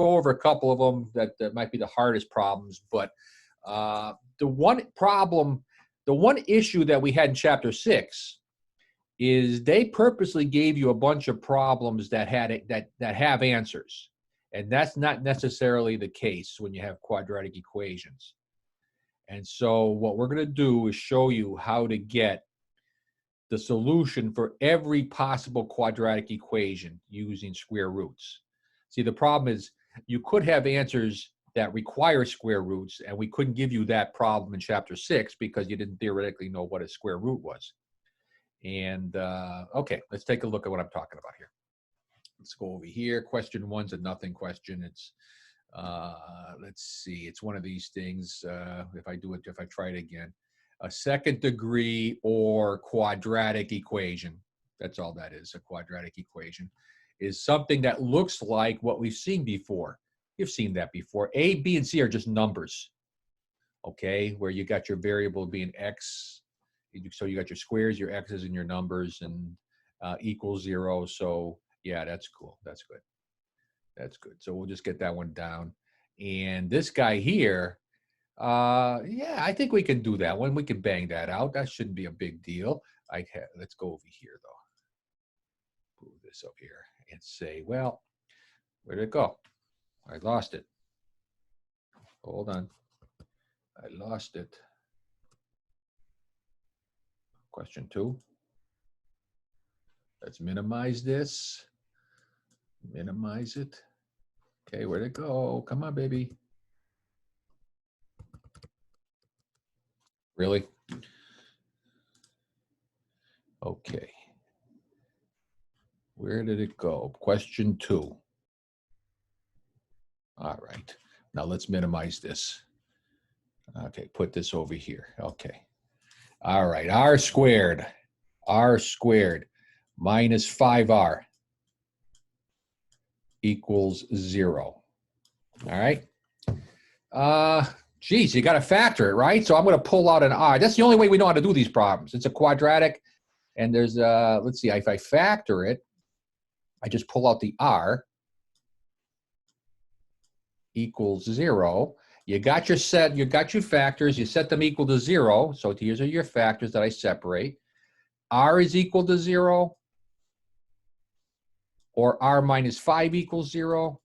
go over a couple of them that might be the hardest problems, but the one issue that we had in chapter 6 is they purposely gave you a bunch of problems that have answers, and that's not necessarily the case when you have quadratic equations. And so what we're going to do is show you how to get the solution for every possible quadratic equation using square roots. See, the problem is you could have answers that require square roots, and we couldn't give you that problem in chapter 6 because you didn't theoretically know what a square root was. And okay, let's take a look at what I'm talking about here. Let's go over here. Question 1's a nothing question. It's let's see, it's one of these things. If I try it again, a second degree or quadratic equation, that's all that is. A quadratic equation is something that looks like what we've seen before. You've seen that before. A, B, and C are just numbers, okay, where you got your variable being x. So you got your squares, your x's, and your numbers, and equals 0. So yeah, that's cool. That's good. That's good. So we'll just get that one down. And this guy here, yeah, I think we can do that one. We can bang that out. That shouldn't be a big deal. Let's go over here, though. Move this up here and say, well, where did it go? I lost it. Hold on. I lost it. Question 2. Let's minimize this. Minimize it. Okay, where'd it go? Come on, baby. Really? Okay. Where did it go? Question 2. All right. Now let's minimize this. Okay, put this over here. Okay. All right, r squared minus 5r equals 0. All right. Geez, you got to factor it, right? So I'm going to pull out an r. That's the only way we know how to do these problems. It's a quadratic, and there's, let's see, if I factor it, I just pull out the r equals 0. You got your factors, you set them equal to 0. So these are your factors that I separate. R is equal to 0, or r minus 5 equals 0,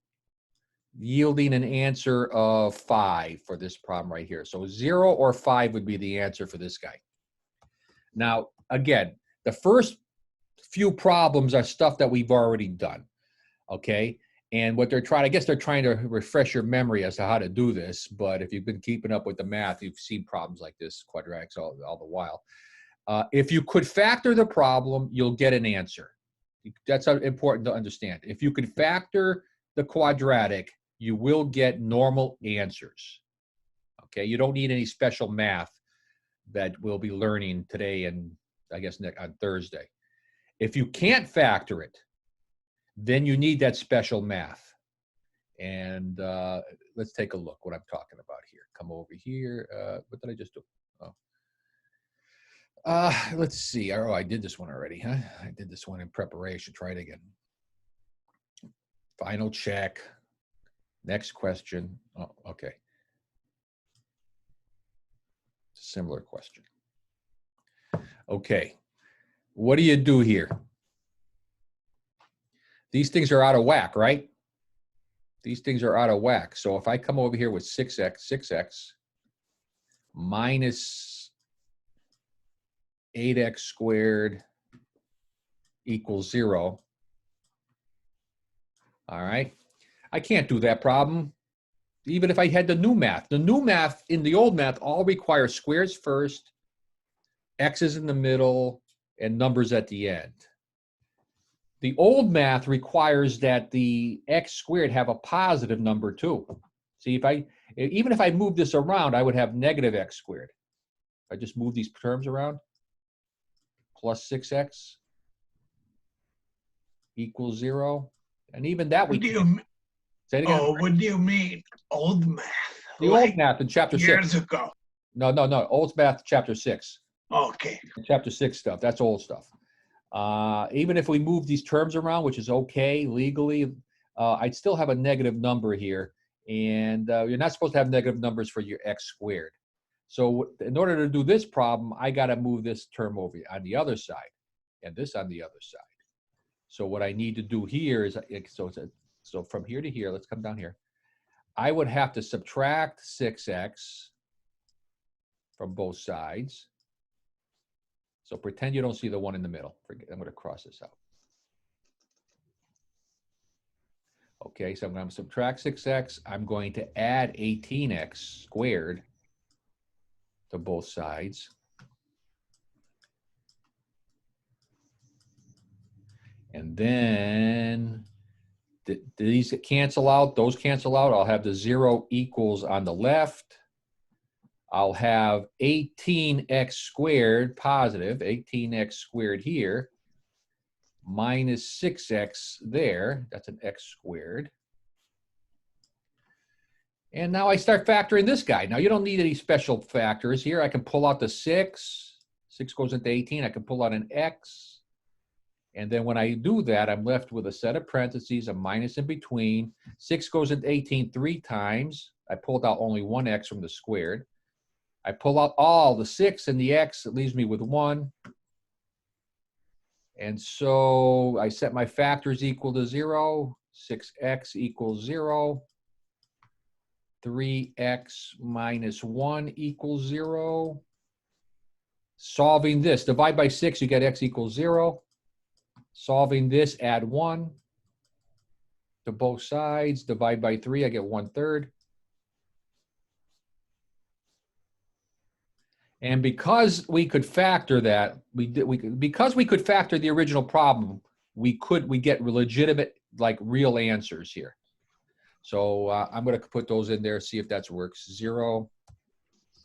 yielding an answer of 5 for this problem right here. So 0 or 5 would be the answer for this guy. Now, again, the first few problems are stuff that we've already done, okay? And what they're trying, I guess they're trying to refresh your memory as to how to do this, but if you've been keeping up with the math, you've seen problems like this, quadratics all the while. If you could factor the problem, you'll get an answer. That's important to understand. If you could factor the quadratic, you will get normal answers. Okay, you don't need any special math that we'll be learning today and I guess on Thursday. If you can't factor it, then you need that special math. And let's take a look what I'm talking about here. Come over here. What did I just do? Oh. Let's see. Oh, I did this one already, huh? I did this one in preparation. Try it again. Final check. Next question. Oh, okay. Similar question. Okay. What do you do here? These things are out of whack, right? These things are out of whack. So if I come over here with 6x minus 8x squared equals 0. All right. I can't do that problem, even if I had the new math. The new math in the old math all requires squares first, x's in the middle, and numbers at the end. The old math requires that the x squared have a positive number too. See, even if I move this around, I would have negative x squared. If I just move these terms around, plus 6x equals 0. And even that we can. Say it again. Oh, what do you mean, old math? The old math in chapter 6. Years ago. No. Old math, chapter 6. Okay. Chapter 6 stuff. That's old stuff. Even if we move these terms around, which is okay legally, I'd still have a negative number here. And you're not supposed to have negative numbers for your x squared. So in order to do this problem, I got to move this term over on the other side and this on the other side. So what I need to do here is, so from here to here, let's come down here. I would have to subtract 6x from both sides. So pretend you don't see the one in the middle. I'm going to cross this out. Okay, so I'm going to subtract 6x. I'm going to add 18x squared to both sides. And then these cancel out, those cancel out. I'll have the 0 equals on the left. I'll have 18x squared positive, 18x squared here, minus 6x there. That's an x squared. And now I start factoring this guy. Now you don't need any special factors here. I can pull out the 6. 6 goes into 18. I can pull out an x. And then when I do that, I'm left with a set of parentheses, a minus in between. 6 goes into 18 3 times. I pulled out only one x from the squared. I pull out all the 6 and the x. It leaves me with 1. And so I set my factors equal to 0. 6x equals 0. 3x minus 1 equals 0. Solving this, divide by 6, you get x equals 0. Solving this, add 1 to both sides. Divide by 3, I get 1/3. And because we could factor that, because we could factor the original problem, we get legitimate, like real answers here. So I'm going to put those in there, see if that works. 0,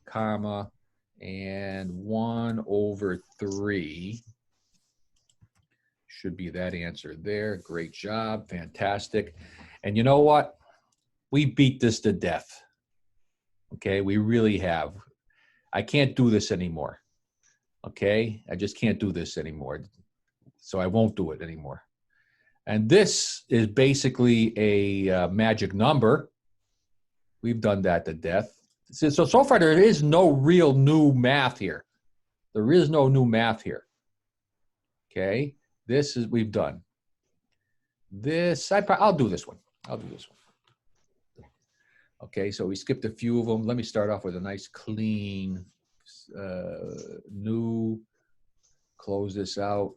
comma, and 1/3 should be that answer there. Great job, fantastic. And you know what? We beat this to death. Okay, we really have. I can't do this anymore. Okay, I just can't do this anymore. So I won't do it anymore. And this is basically a magic number. We've done that to death. So far, there is no real new math here. There is no new math here. Okay, this is, we've done. This, I'll do this one. I'll do this one. Okay, so we skipped a few of them. Let me start off with a nice clean new, close this out.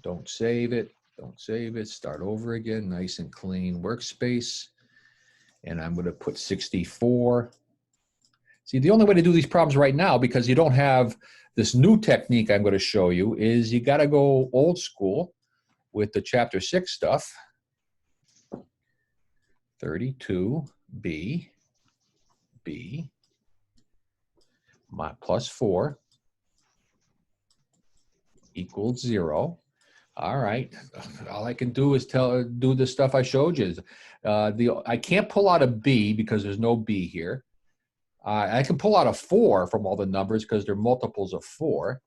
Don't save it. Don't save it. Start over again. Nice and clean workspace. And I'm going to put 64. See, the only way to do these problems right now, because you don't have this new technique I'm going to show you, is you got to go old school with the chapter 6 stuff. 32b, b, plus 4 equals 0. All right, all I can do is do the stuff I showed you. I can't pull out a b because there's no b here. I can pull out a 4 from all the numbers because they're multiples of 4.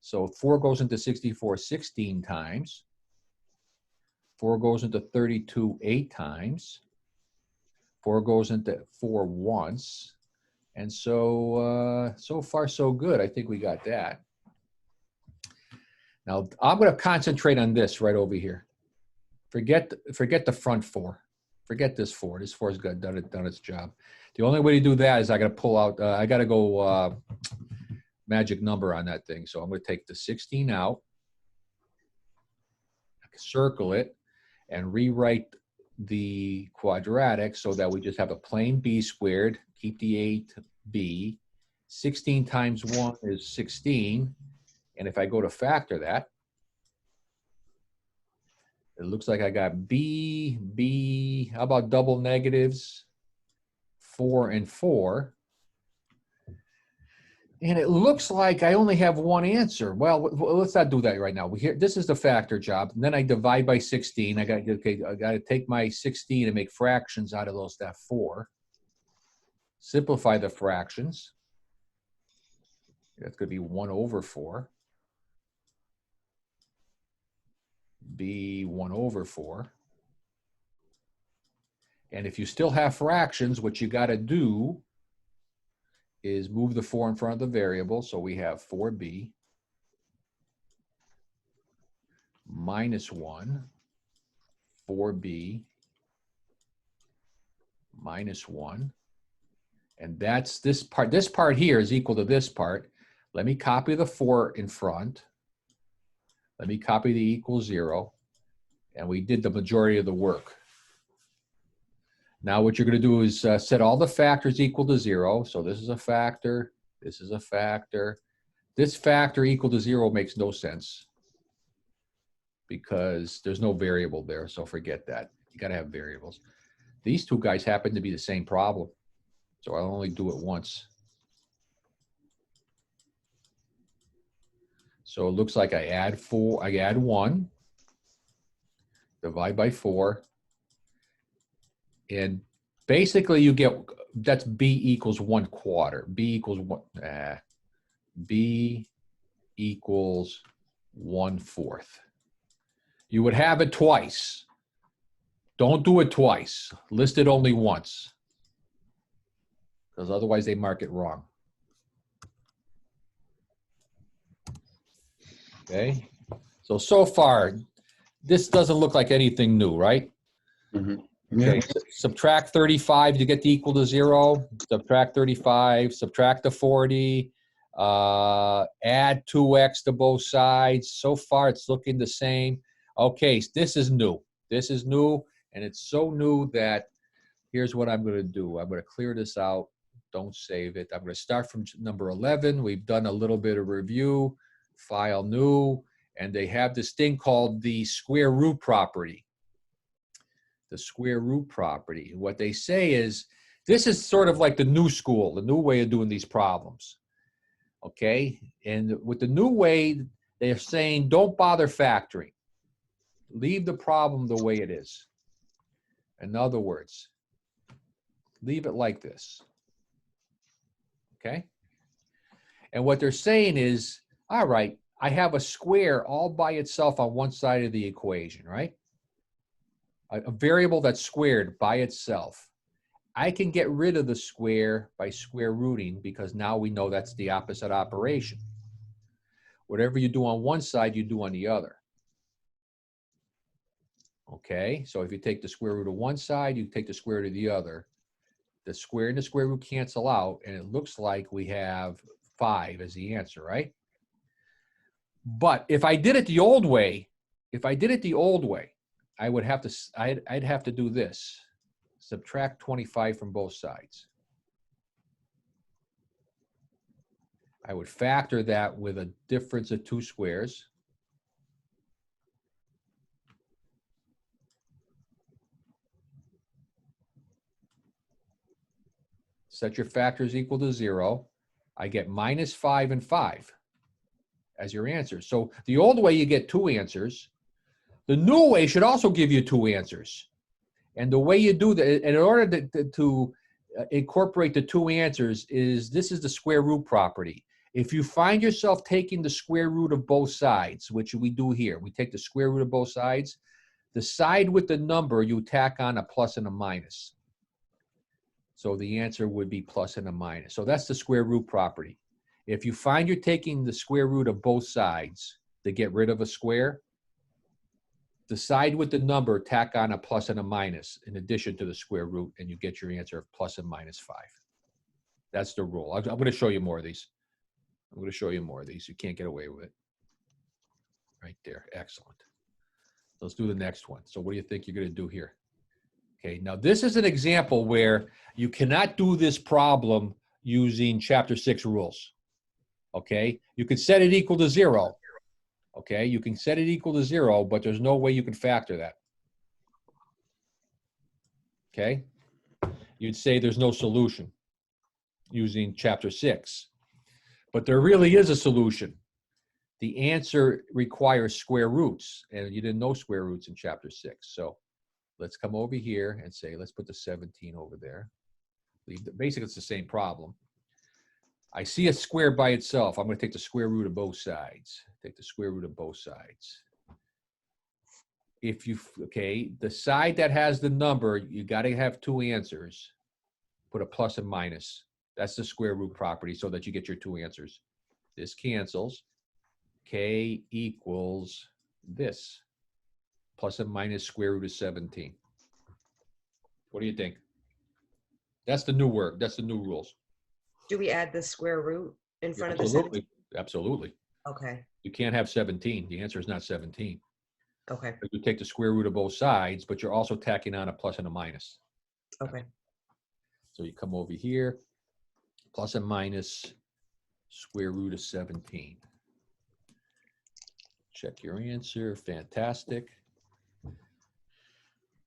So 4 goes into 64 16 times. 4 goes into 32 8 times. 4 goes into 4 once. And so, so far so good. I think we got that. Now, I'm going to concentrate on this right over here. Forget the front 4. Forget this 4. This 4 has done its job. The only way to do that is I got to pull out, I got to go magic number on that thing. So I'm going to take the 16 out, circle it, and rewrite the quadratic so that we just have a plain b squared, keep the 8b. 16 times 1 is 16. And if I go to factor that, it looks like I got b, how about double negatives? 4 and 4. And it looks like I only have one answer. Well, let's not do that right now. This is the factor job. And then I divide by 16. I got to take my 16 and make fractions out of that 4. Simplify the fractions. That's going to be 1/4. B 1/4. And if you still have fractions, what you got to do is move the 4 in front of the variable. So we have 4b minus 1, 4b minus 1. And that's this part. This part here is equal to this part. Let me copy the 4 in front. Let me copy the equal 0. And we did the majority of the work. Now what you're going to do is set all the factors equal to 0. So this is a factor. This is a factor. This factor equal to 0 makes no sense because there's no variable there. So forget that. You got to have variables. These two guys happen to be the same problem. So I'll only do it once. So it looks like I add 1, divide by 4. And basically you get, that's b equals 1/4. B equals 1/4. You would have it twice. Don't do it twice. List it only once. Because otherwise they mark it wrong. Okay. So far, this doesn't look like anything new, right? Mm-hmm. Okay. Subtract 35 to get the equal to 0. Subtract 35. Subtract the 40. Add 2x to both sides. So far, it's looking the same. Okay, so this is new. This is new, and it's so new that here's what I'm going to do. I'm going to clear this out. Don't save it. I'm going to start from number 11. We've done a little bit of review. File new, and they have this thing called the square root property. The square root property. What they say is, this is sort of like the new school, the new way of doing these problems. Okay, and with the new way, they're saying don't bother factoring. Leave the problem the way it is. In other words, leave it like this. Okay? And what they're saying is, all right, I have a square all by itself on one side of the equation, right? A variable that's squared by itself. I can get rid of the square by square rooting because now we know that's the opposite operation. Whatever you do on one side, you do on the other. Okay, so if you take the square root of one side, you take the square root of the other. The square and the square root cancel out, and it looks like we have 5 as the answer, right? But if I did it the old way, I would have to, I'd have to do this. Subtract 25 from both sides. I would factor that with a difference of 2 squares. Set your factors equal to 0. I get minus 5 and 5 as your answer. So the old way you get 2 answers. The new way should also give you 2 answers. And the way you do that, and in order to incorporate the 2 answers, is this is the square root property. If you find yourself taking the square root of both sides, which we do here, we take the square root of both sides, the side with the number, you tack on a plus and a minus. So the answer would be plus and a minus. So that's the square root property. If you find you're taking the square root of both sides to get rid of a square, the side with the number, tack on a plus and a minus in addition to the square root, and you get your answer of plus and minus 5. That's the rule. I'm going to show you more of these. You can't get away with it. Right there. Excellent. Let's do the next one. So what do you think you're going to do here? Okay, now this is an example where you cannot do this problem using chapter 6 rules. Okay, you can set it equal to 0. Okay, you can set it equal to 0, but there's no way you can factor that. Okay, you'd say there's no solution using chapter 6, but there really is a solution. The answer requires square roots, and you didn't know square roots in chapter 6. So let's come over here and say, let's put the 17 over there. Basically, it's the same problem. I see a square by itself. I'm going to take the square root of both sides. Take the square root of both sides. if you, okay, the side that has the number, you got to have two answers. Put a plus and minus. That's the square root property so that you get your two answers. This cancels. K equals this. Plus and minus square root of 17. What do you think? That's the new word. That's the new rules. Do we add the square root in front of the 17? Absolutely. Absolutely. Okay. You can't have 17. The answer is not 17. Okay. You take the square root of both sides, but you're also tacking on a plus and a minus. Okay. So you come over here, plus and minus square root of 17. Check your answer. Fantastic.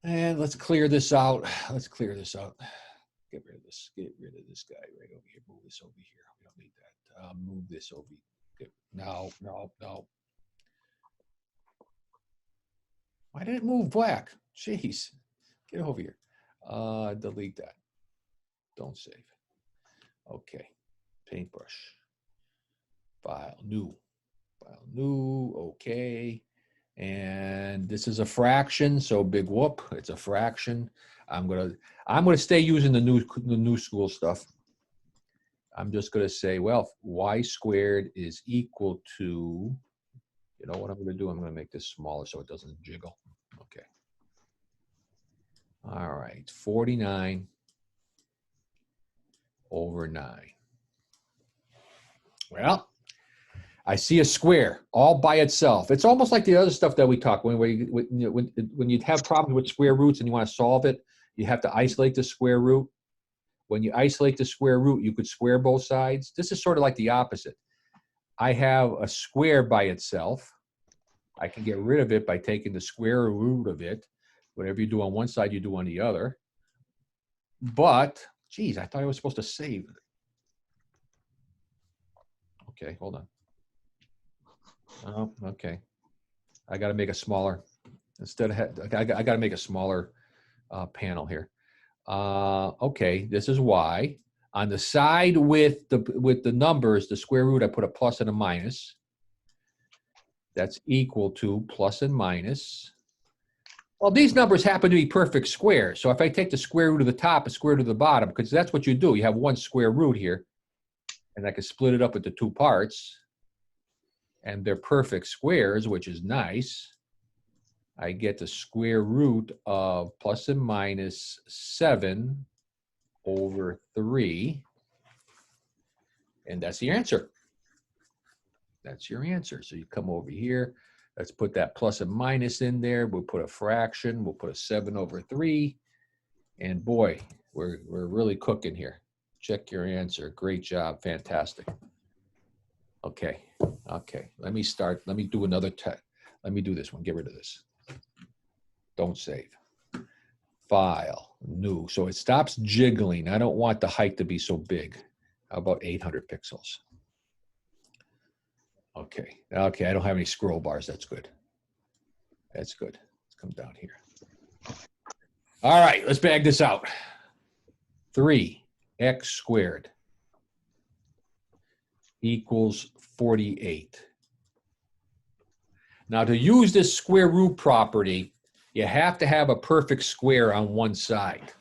And let's clear this out. Let's clear this out. Get rid of this. Get rid of this guy right over here. Move this over here. We don't need that. Move this over here. No, no, no. Why did it move black? Jeez. Get over here. Delete that. Don't save. Okay. Paintbrush. File new. File new. Okay. And this is a fraction, so big whoop. It's a fraction. I'm gonna stay using the new school stuff. I'm just gonna say, well, y squared is equal to, you know what I'm gonna do? I'm gonna make this smaller so it doesn't jiggle. Okay. All right, 49 over 9. Well, I see a square all by itself. It's almost like the other stuff that we talk when you have problems with square roots and you want to solve it, you have to isolate the square root. When you isolate the square root, you could square both sides. This is sort of like the opposite. I have a square by itself. I can get rid of it by taking the square root of it. Whatever you do on one side, you do on the other. But, geez, I thought I was supposed to save it. Okay, hold on. Oh, okay. I got to make a smaller. Instead of I got to make a smaller panel here. Okay, this is y. On the side with the numbers, the square root, I put a plus and a minus. That's equal to plus and minus. Well, these numbers happen to be perfect squares. So if I take the square root of the top and square root of the bottom, because that's what you do. You have one square root here, and I can split it up into two parts. And they're perfect squares, which is nice. I get the square root of plus and minus 7 over 3. And that's the answer. That's your answer. So you come over here. Let's put that plus and minus in there. We'll put a fraction. We'll put a 7 over 3. And boy, we're really cooking here. Check your answer. Great job. Fantastic. Okay. Okay. Let me start. Let me do another test. Let me do this one. Get rid of this. Don't save. File. New. So it stops jiggling. I don't want the height to be so big. How about 800 pixels? Okay. Okay. I don't have any scroll bars. That's good. That's good. Let's come down here. All right. Let's bag this out. 3x squared equals 48. Now, to use this square root property, you have to have a perfect square on one side.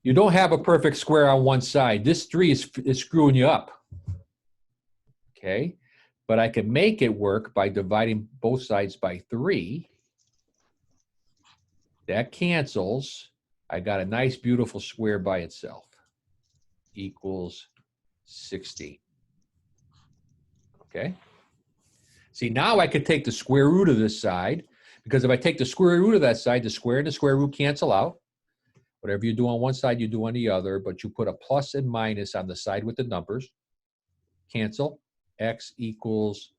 You don't have a perfect square on one side. This 3 is screwing you up. Okay? But I can make it work by dividing both sides by 3. That cancels. I got a nice, beautiful square by itself. Equals 60. Okay? See, now I could take the square root of this side, because if I take the square root of that side, the square and the square root cancel out. Whatever you do on one side, you do on the other, but you put a plus and minus on the side with the numbers. Cancel. X equals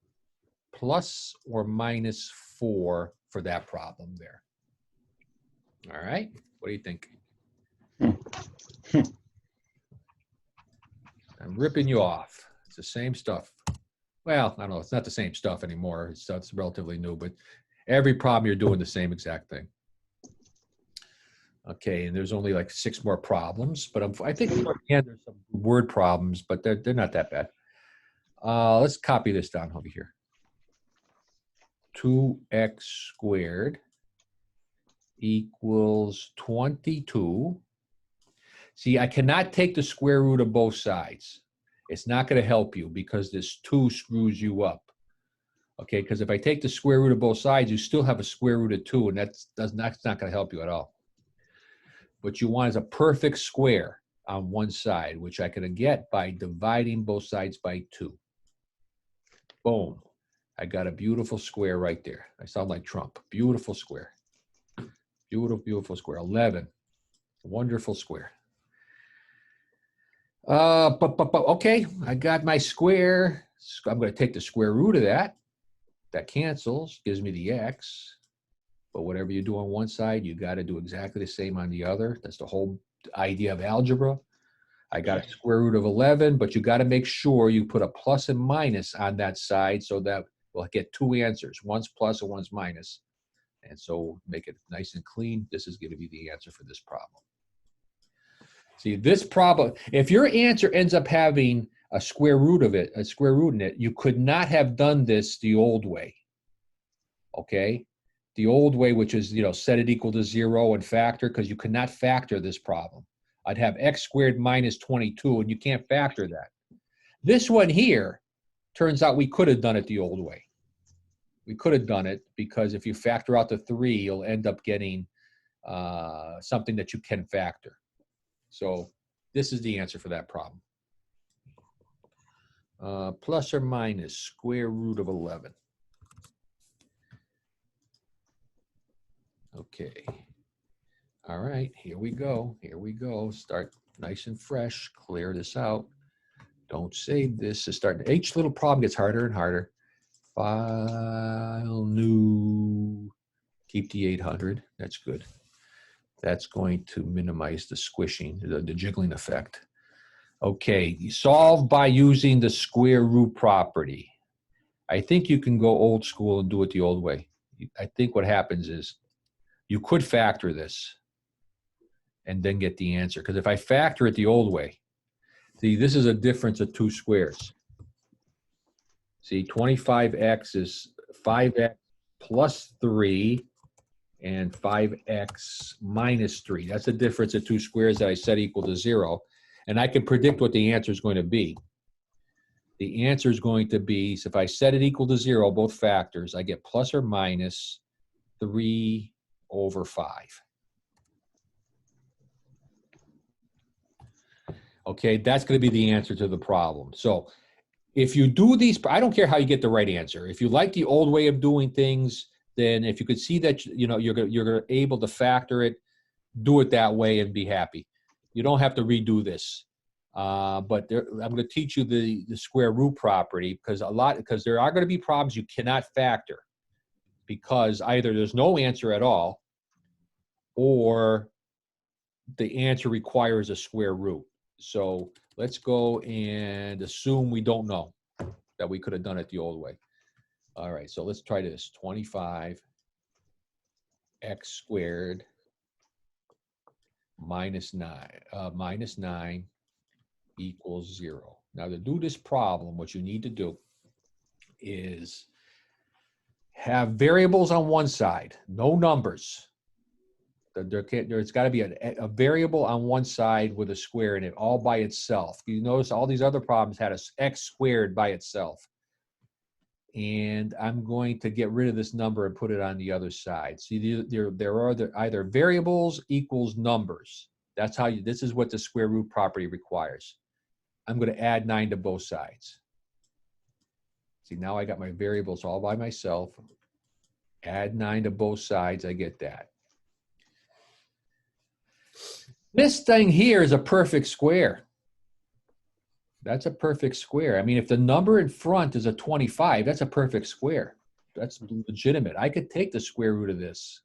plus or minus 4 for that problem there. All right? What do you think? I'm ripping you off. It's the same stuff. Well, I don't know. It's not the same stuff anymore. It's relatively new, but every problem you're doing the same exact thing. Okay, and there's only like 6 more problems, but I think toward the end there's some word problems, but they're not that bad. Let's copy this down over here. 2x squared equals 22. See, I cannot take the square root of both sides. It's not going to help you because this 2 screws you up. Okay, because if I take the square root of both sides, you still have a square root of 2, and that's not going to help you at all. What you want is a perfect square on one side, which I can get by dividing both sides by 2. Boom. I got a beautiful square right there. I sound like Trump. Beautiful square. Beautiful, beautiful square. 11. Wonderful square. Okay, I got my square. I'm going to take the square root of that. That cancels, gives me the x. But whatever you do on one side, you got to do exactly the same on the other. That's the whole idea of algebra. I got a square root of 11, but you got to make sure you put a plus and minus on that side so that we'll get 2 answers. One's plus and one's minus. And so make it nice and clean. This is going to be the answer for this problem. See, this problem, if your answer ends up having a square root of it, a square root in it, you could not have done this the old way. Okay? The old way, which is, set it equal to 0 and factor, because you could not factor this problem. I'd have x squared minus 22, and you can't factor that. This one here, turns out we could have done it the old way. We could have done it because if you factor out the 3, you'll end up getting something that you can factor. So this is the answer for that problem. Plus or minus square root of 11. Okay. All right, here we go. Here we go. Start nice and fresh. Clear this out. Don't save this. Each little problem gets harder and harder. File, new. Keep the 800. That's good. That's going to minimize the squishing, the jiggling effect. Okay, solve by using the square root property. I think you can go old school and do it the old way. I think what happens is you could factor this and then get the answer. Because if I factor it the old way, see, this is a difference of 2 squares. See, 25x is 5x plus 3 and 5x minus 3. That's the difference of 2 squares that I set equal to 0. And I can predict what the answer is going to be. The answer is going to be, so if I set it equal to 0, both factors, I get plus or minus 3 over 5. Okay, that's going to be the answer to the problem. So if you do these, I don't care how you get the right answer. If you like the old way of doing ththings, then if you could see that you're able to factor it, do it that way and be happy. You don't have to redo this. But I'm going to teach you the square root property because there are going to be problems you cannot factor because either there's no answer at all or the answer requires a square root. So let's go and assume we don't know that we could have done it the old way. All right, so let's try this. 25x squared minus 9 equals 0. Now to do this problem, what you need to do is have variables on one side, no numbers. There's got to be a variable on one side with a square in it all by itself. You notice all these other problems had a x squared by itself. And I'm going to get rid of this number and put it on the other side. See, there are either variables equals numbers. That's how this is what the square root property requires. I'm going to add 9 to both sides. See, now I got my variables all by myself. Add 9 to both sides, I get that. This thing here is a perfect square. That's a perfect square. I mean, if the number in front is a 25, that's a perfect square. That's legitimate. I could take the square root of this.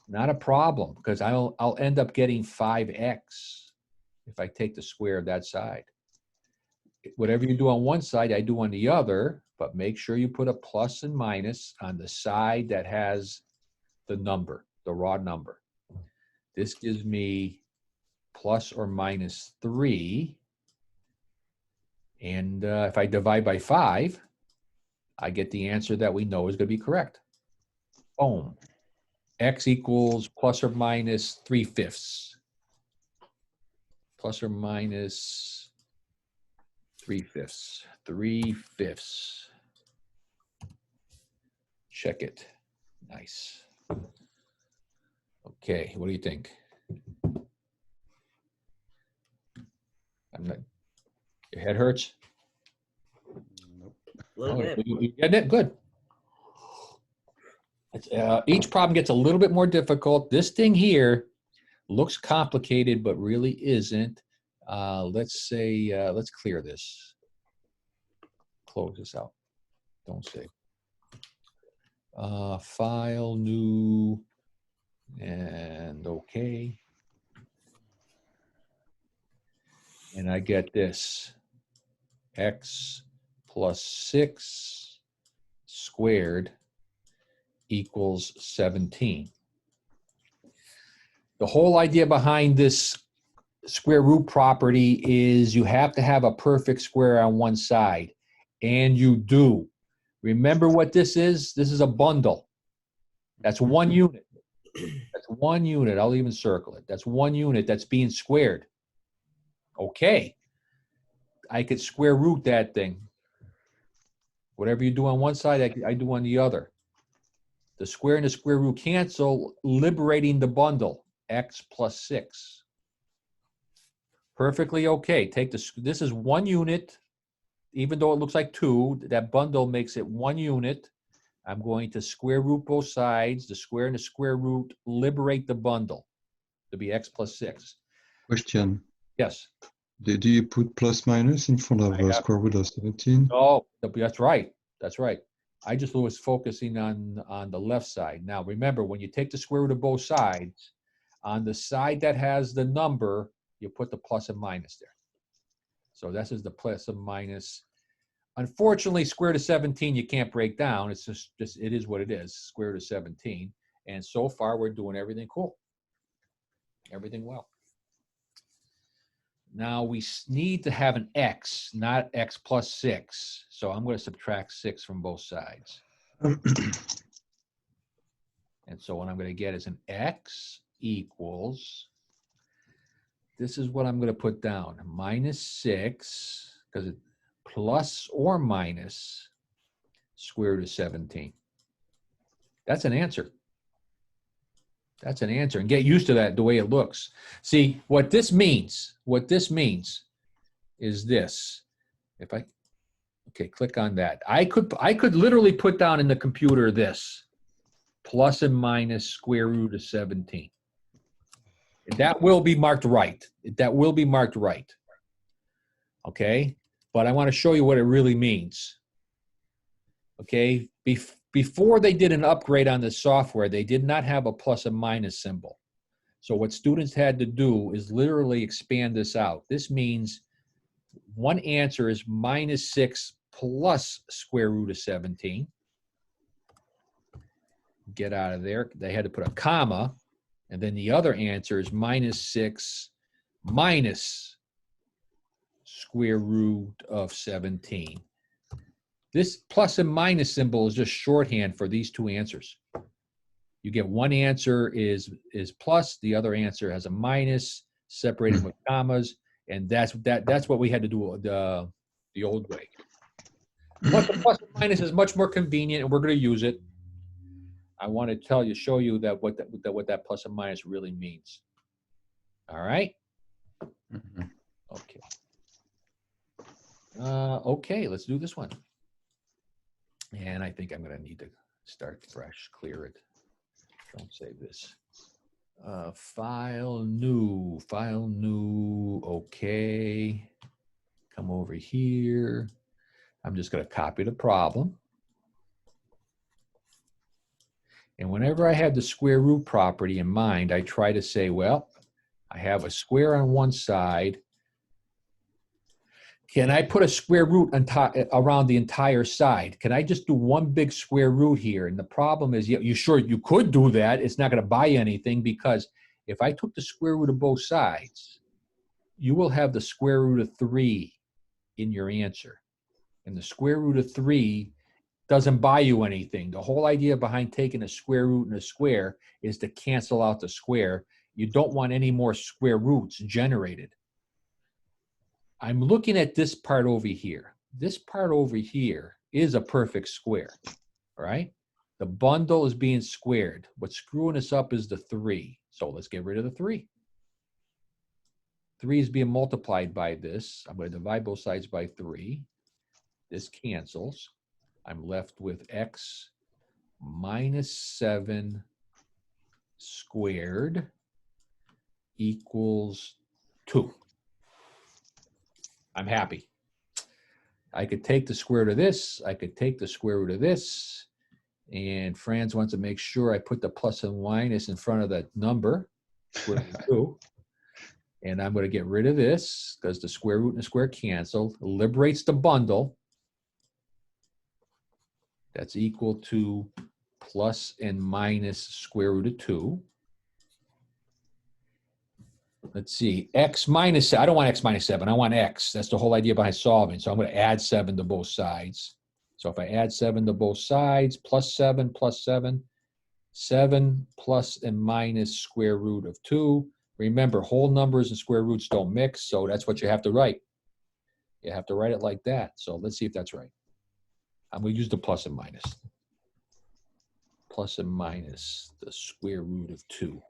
Not a problem, because I'll end up getting 5x if I take the square of that side. Whatever you do on one side, I do on the other, but make sure you put a plus and minus on the side that has the number, the raw number. This gives me plus or minus 3. And if I divide by 5, I get the answer that we know is going to be correct. Boom. X equals plus or minus 3/5. Plus or minus 3/5. 3/5. Check it. Nice. Okay, what do you think? I'm not, your head hurts? Nope. A little bit. You getting it? Good. It's, each problem gets a little bit more difficult. This thing here looks complicated, but really isn't. Let's say, let's clear this. Close this out. Don't save. File, new, and okay. And I get this. X plus 6 squared equals 17. The whole idea behind this square root property is you have to have a perfect square on one side, and you do. Remember what this is? This is a bundle. That's one unit. That's one unit. I'll even circle it. That's one unit that's being squared. Okay. I could square root that thing. Whatever you do on one side, I do on the other. The square and the square root cancel, liberating the bundle, x plus 6. Perfectly okay. Take this is one unit, even though it looks like 2, that bundle makes it one unit. I'm going to square root both sides. The square and the square root liberate the bundle to be x plus 6. Question. Yes. Do you put plus minus in front of square root of 17? Oh, that's right. That's right. I just was focusing on the left side. Now, remember, when you take the square root of both sides, on the side that has the number, you put the plus and minus there. So this is the plus and minus. Unfortunately, square root of 17 you can't break down. It's just it is what it is, square root of 17. And so far, we're doing everything cool. Everything well. Now we need to have an x, not x plus 6. So I'm going to subtract 6 from both sides. And so what I'm going to get is an x equals, this is what I'm going to put down, minus 6, because it plus or minus square root of 17. That's an answer. That's an answer. And get used to that, the way it looks. See, what this means is this. If I, okay, click on that. I could literally put down in the computer this, plus and minus square root of 17. That will be marked right. That will be marked right. Okay? But I want to show you what it really means. Okay? Before they did an upgrade on the software, they did not have a plus and minus symbol. So what students had to do is literally expand this out. This means one answer is minus 6 plus square root of 17. Get out of there. They had to put a comma. And then the other answer is minus 6 minus square root of 17. This plus and minus symbol is just shorthand for these two answers. You get one answer is plus, the other answer has a minus, separated with commas, and that's what we had to do the old way. But the plus and minus is much more convenient, and we're going to use it. I want to show you that what that plus and minus really means. All right. Mm-hmm. Okay. Okay, let's do this one. And I think I'm going to need to start fresh, clear it. Don't save this. File new, okay. Come over here. I'm just going to copy the problem. And whenever I have the square root property in mind, I try to say, well, I have a square on one side. Can I put a square root around the entire side? Can I just do one big square root here? And the problem is, you could do that. It's not going to buy you anything, because if I took the square root of both sides, you will have the square root of 3 in your answer. And the square root of 3 doesn't buy you anything. The whole idea behind taking a square root and a square is to cancel out the square. You don't want any more square roots generated. I'm looking at this part over here. This part over here is a perfect square, all right? The bundle is being squared. What's screwing us up is the 3. So let's get rid of the 3. 3 is being multiplied by this. I'm going to divide both sides by 3. This cancels. I'm left with x minus 7 squared equals 2. I'm happy. I could take the square root of this. I could take the square root of this. And Franz wants to make sure I put the plus and minus in front of that number, square root of 2. And I'm going to get rid of this because the square root and the square cancel. Liberates the bundle. That's equal to plus and minus square root of 2. Let's see, x minus, I don't want x minus 7, I want x. That's the whole idea behind solving. So I'm going to add 7 to both sides. So if I add 7 to both sides, plus 7, 7 plus and minus square root of 2. Remember, whole numbers and square roots don't mix, so that's what you have to write. You have to write it like that. So let's see if that's right. I'm going to use the plus and minus. Plus and minus the square root of 2.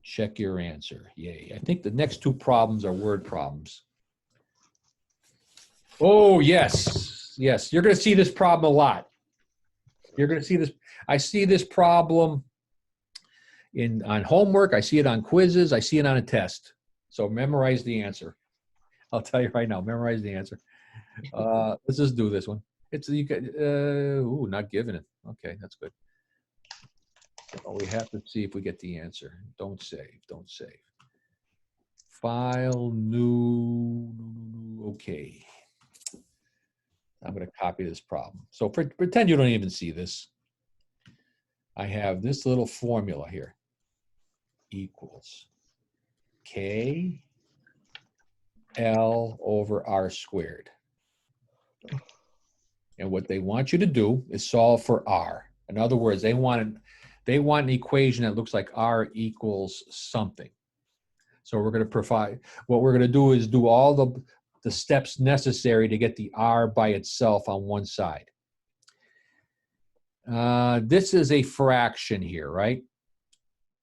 Check your answer. Yay. I think the next 2 problems are word problems. Oh, yes. Yes. You're going to see this problem a lot. You're going to see this. I see this problem on homework. I see it on quizzes. I see it on a test. So memorize the answer. I'll tell you right now, memorize the answer. Let's just do this one. It's not giving it. Okay, that's good. Oh, we have to see if we get the answer. Don't save. Don't save. File, new. Okay. I'm going to copy this problem. So pretend you don't even see this. I have this little formula here. Equals K L over R squared. And what they want you to do is solve for R. In other words, they want an equation that looks like R equals something. So we're going to provide, what we're going to do is do all the steps necessary to get the R by itself on one side. This is a fraction here, right?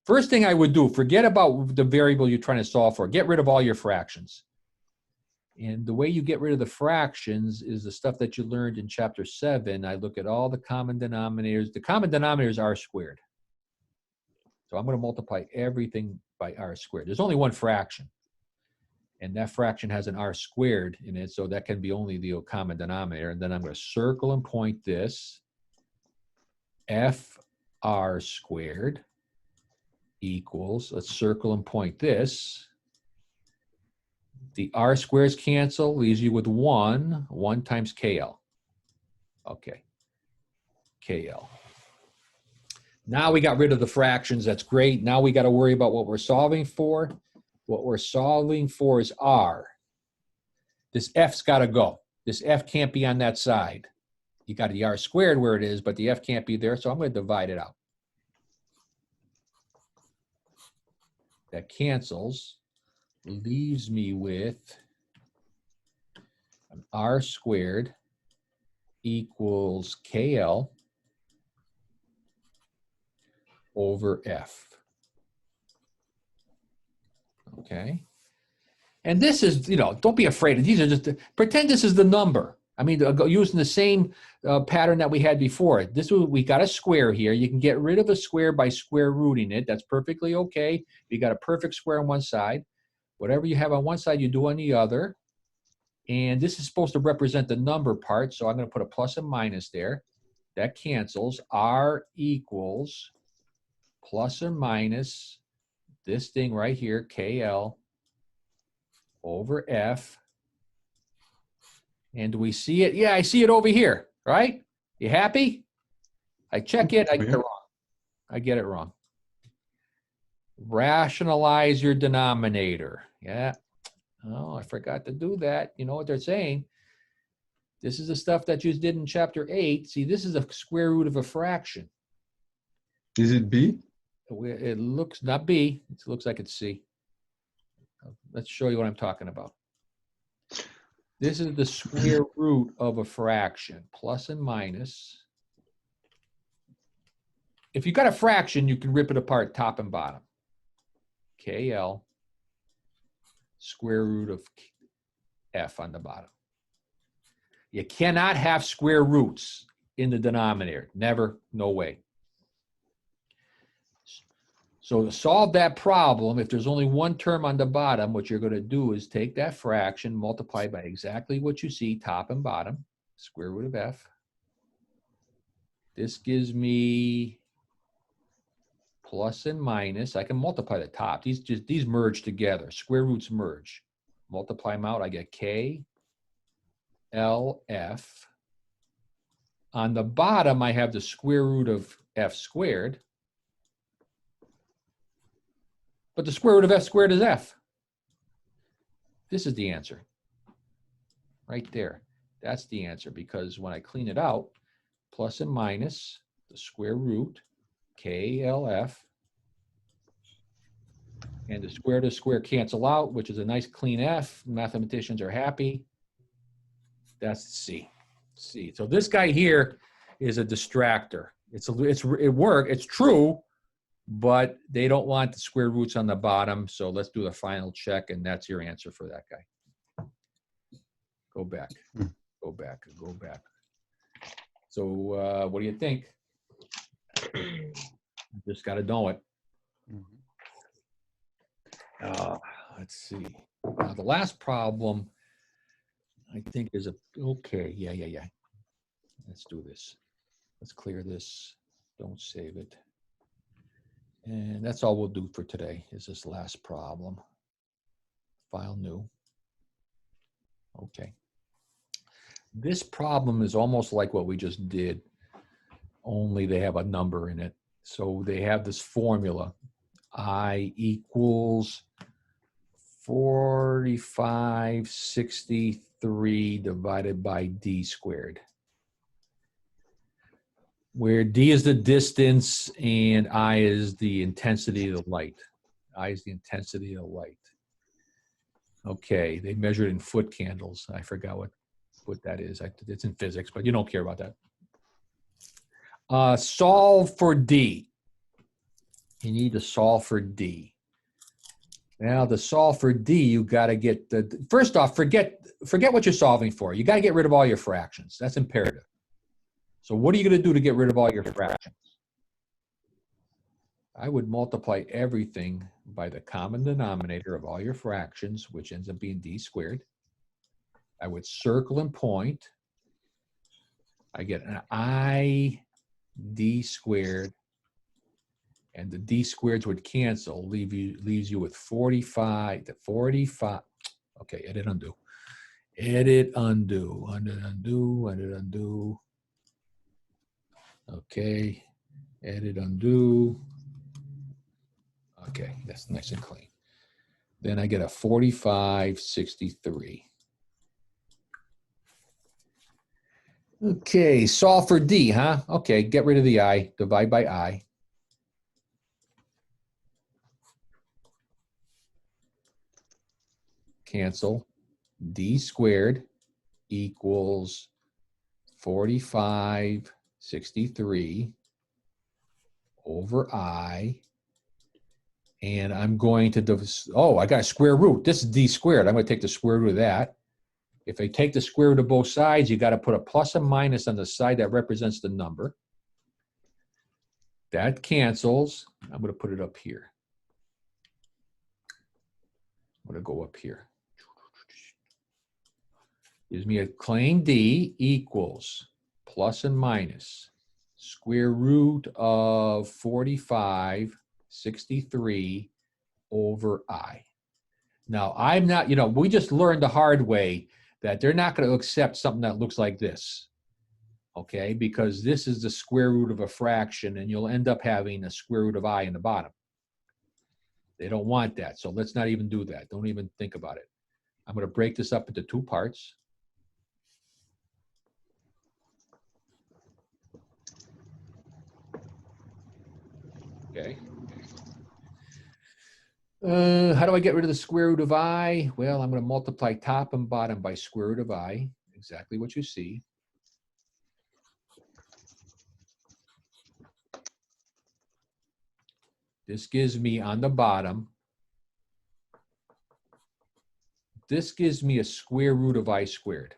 First thing I would do, forget about the variable you're trying to solve for. Get rid of all your fractions. And the way you get rid of the fractions is the stuff that you learned in chapter 7. I look at all the common denominators. The common denominator is R squared. So I'm going to multiply everything by R squared. There's only one fraction. And that fraction has an R squared in it, so that can be only the common denominator. And then I'm going to circle and point this. FR squared equals, let's circle and point this. The R squares cancel, leaves you with 1. 1 times KL. Okay, KL. Now we got rid of the fractions. That's great. Now we got to worry about what we're solving for. What we're solving for is R. This F's got to go. This F can't be on that side. You got the R squared where it is, but the F can't be there, so I'm going to divide it out. That cancels. Leaves me with an R squared equals KL over F. Okay. And this is, don't be afraid. These are just, pretend this is the number. I mean, using the same pattern that we had before. We got a square here. You can get rid of a square by square rooting it. That's perfectly okay. You got a perfect square on one side. Whatever you have on one side, you do on the other. And this is supposed to represent the number part, so I'm going to put a plus and minus there. That cancels. R equals plus or minus this thing right here, KL over F. And do we see it? Yeah, I see it over here, right? You happy? I check it, I get it wrong. I get it wrong. Rationalize your denominator. Yeah. Oh, I forgot to do that. You know what they're saying? This is the stuff that you did in chapter 8. See, this is a square root of a fraction. Is it B? It looks, not B, it looks like it's C. Let's show you what I'm talking about. This is the square root of a fraction, plus and minus. If you've got a fraction, you can rip it apart top and bottom. KL square root of F on the bottom. You cannot have square roots in the denominator. Never, no way. So to solve that problem, if there's only one term on the bottom, what you're going to do is take that fraction, multiply by exactly what you see, top and bottom, square root of F. This gives me plus and minus. I can multiply the top. These merge together. Square roots merge. Multiply them out, I get K, L, F. On the bottom, I have the square root of F squared. But the square root of F squared is F. This is the answer. Right there. That's the answer, because when I clean it out, plus and minus the square root, KLF, and the square to square cancel out, which is a nice clean F. Mathematicians are happy. That's C. C. So this guy here is a distractor. It's true, but they don't want the square roots on the bottom. So let's do the final check, and that's your answer for that guy. Go back, go back, go back. So what do you think? Just got to know it. Let's see. The last problem, I think, is okay. Yeah. Let's do this. Let's clear this. Don't save it. And that's all we'll do for today, is this last problem. File new. Okay. This problem is almost like what we just did, only they have a number in it. So they have this formula, I equals 4563 divided by D squared, where D is the distance and I is the intensity of the light. I is the intensity of the light. Okay, they measured in foot candles. I forgot what that is. It's in physics, but you don't care about that. Solve for D. You need to solve for D. Now, to solve for D, you got to get the, first off, forget what you're solving for. You got to get rid of all your fractions. That's imperative. So what are you going to do to get rid of all your fractions? I would multiply everything by the common denominator of all your fractions, which ends up being D squared. I would circle and point. I get an I D squared, and the D squareds would cancel, leaves you with 45 to 45. Okay, edit, undo. Edit, undo, undo, edit, undo. Okay, edit, undo. Okay, that's nice and clean. Then I get a 4563. Okay, solve for D, huh? Okay, get rid of the I, divide by I. Cancel. D squared equals 4563 over I. And I'm going to, I got a square root. This is D squared. I'm going to take the square root of that. If I take the square root of both sides, you got to put a plus and minus on the side that represents the number. That cancels. I'm going to put it up here. I'm going to go up here. Gives me a plain D equals plus and minus square root of 4563 over I. Now, I'm not, we just learned the hard way that they're not going to accept something that looks like this, okay? Because this is the square root of a fraction, and you'll end up having a square root of I in the bottom. They don't want that, so let's not even do that. Don't even think about it. I'm going to break this up into two parts. Okay. How do I get rid of the square root of I? Well, I'm going to multiply top and bottom by square root of I. Exactly what you see. This gives me on the bottom, this gives me a square root of I squared.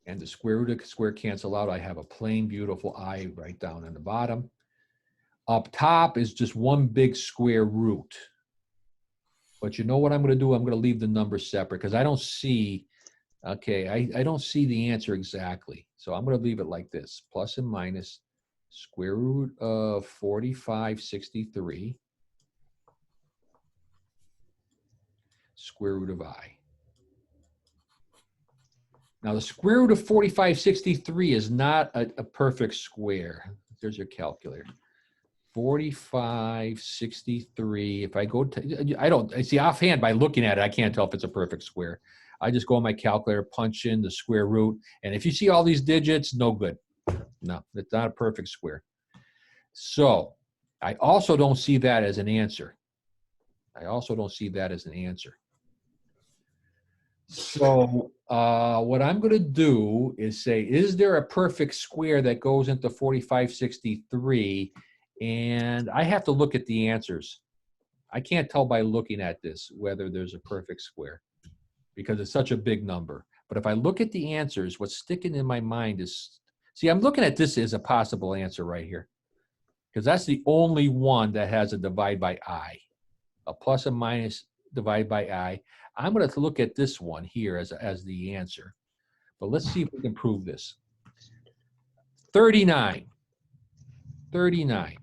And the square root of square cancel out. I have a plain, beautiful I right down on the bottom. Up top is just one big square root. But you know what I'm going to do? I'm going to leave the numbers separate because I don't see, okay, I don't see the answer exactly. So I'm going to leave it like this, plus and minus square root of 4563 square root of I. Now the square root of 4563 is not a perfect square. There's your calculator. 4563. If I go to, I see offhand by looking at it, I can't tell if it's a perfect square. I just go on my calculator, punch in the square root, and if you see all these digits, no good. No, it's not a perfect square. So I also don't see that as an answer. I also don't see that as an answer. So what I'm going to do is say, is there a perfect square that goes into 4563? And I have to look at the answers. I can't tell by looking at this whether there's a perfect square because it's such a big number. But if I look at the answers, what's sticking in my mind is, see, I'm looking at this as a possible answer right here because that's the only one that has a divide by I, a plus and minus divide by I. I'm going to look at this one here as the answer. But let's see if we can prove this. 39. 39.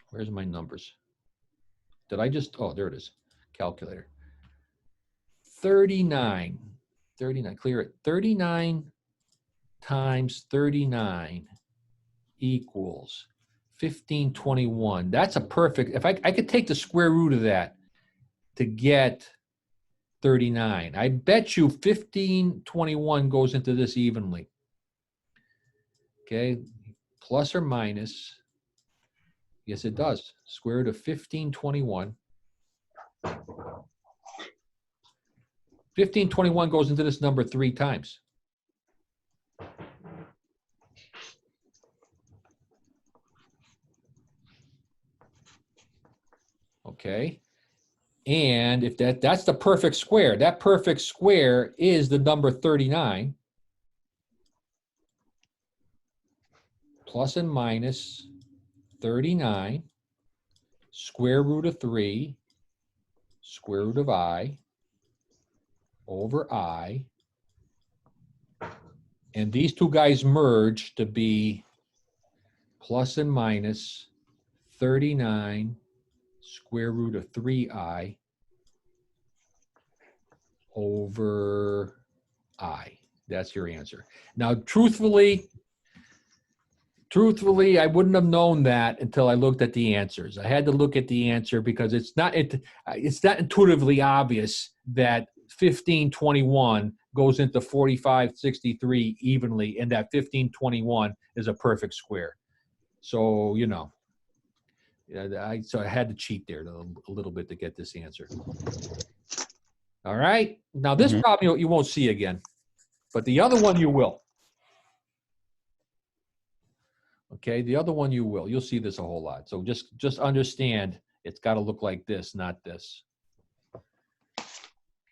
Where's my numbers? Did I just, oh, there it is. Calculator. 39. 39, clear it. 39 times 39 equals 1521. That's a perfect, if I could take the square root of that to get 39. I bet you 1521 goes into this evenly. Okay, plus or minus. Yes, it does. Square root of 1521. 1521 goes into this number 3 times. Okay. And if that's the perfect square, that perfect square is the number 39. Plus and minus 39, square root of 3, square root of I, over I. And these two guys merge to be plus and minus 39, square root of 3I, over I. That's your answer. Now, truthfully, I wouldn't have known that until I looked at the answers. I had to look at the answer because it's not intuitively obvious that 1521 goes into 4563 evenly, and that 1521 is a perfect square. So, you know, so I had to cheat there a little bit to get this answer. All right. Now, this problem you won't see again, but the other one you will. Okay, the other one you will. You'll see this a whole lot. So just understand it's got to look like this, not this.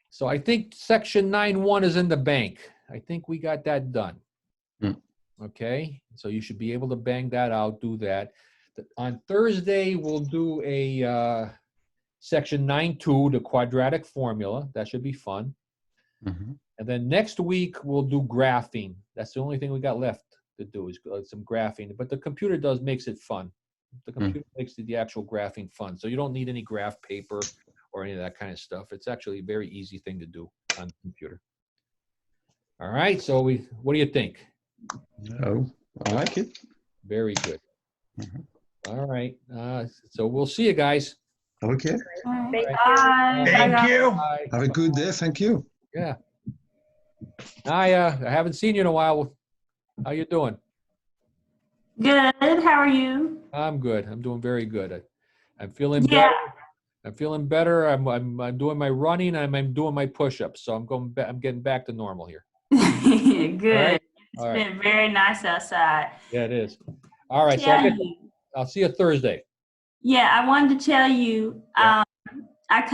So I think section 9.1 is in the bank. I think we got that done. Okay, so you should be able to bang that out, do that. On Thursday, we'll do a section 9.2, the quadratic formula. That should be fun. And then next week, we'll do graphing. That's the only thing we got left to do is some graphing, but the computer makes it fun. The computer makes the actual graphing fun. So you don't need any graph paper or any of that kind of stuff. It's actually a very easy thing to do on the computer. All right, so what do you think? Oh, I like it. Very good. All right, so we'll see you guys. Okay. Thank you. Bye. Have a good day. Thank you. Yeah. Naya, I haven't seen you in a while. How you doing? Good. How are you? I'm good. I'm doing very good. I'm feeling Yeah. better. I'm feeling better. I'm doing my running. I'm doing my push-ups. So I'm getting back to normal here. Good. All right. It's All right. been very nice outside. Yeah, it is. All right. So I'll see you Thursday. Yeah, I wanted to tell you, Yeah. I come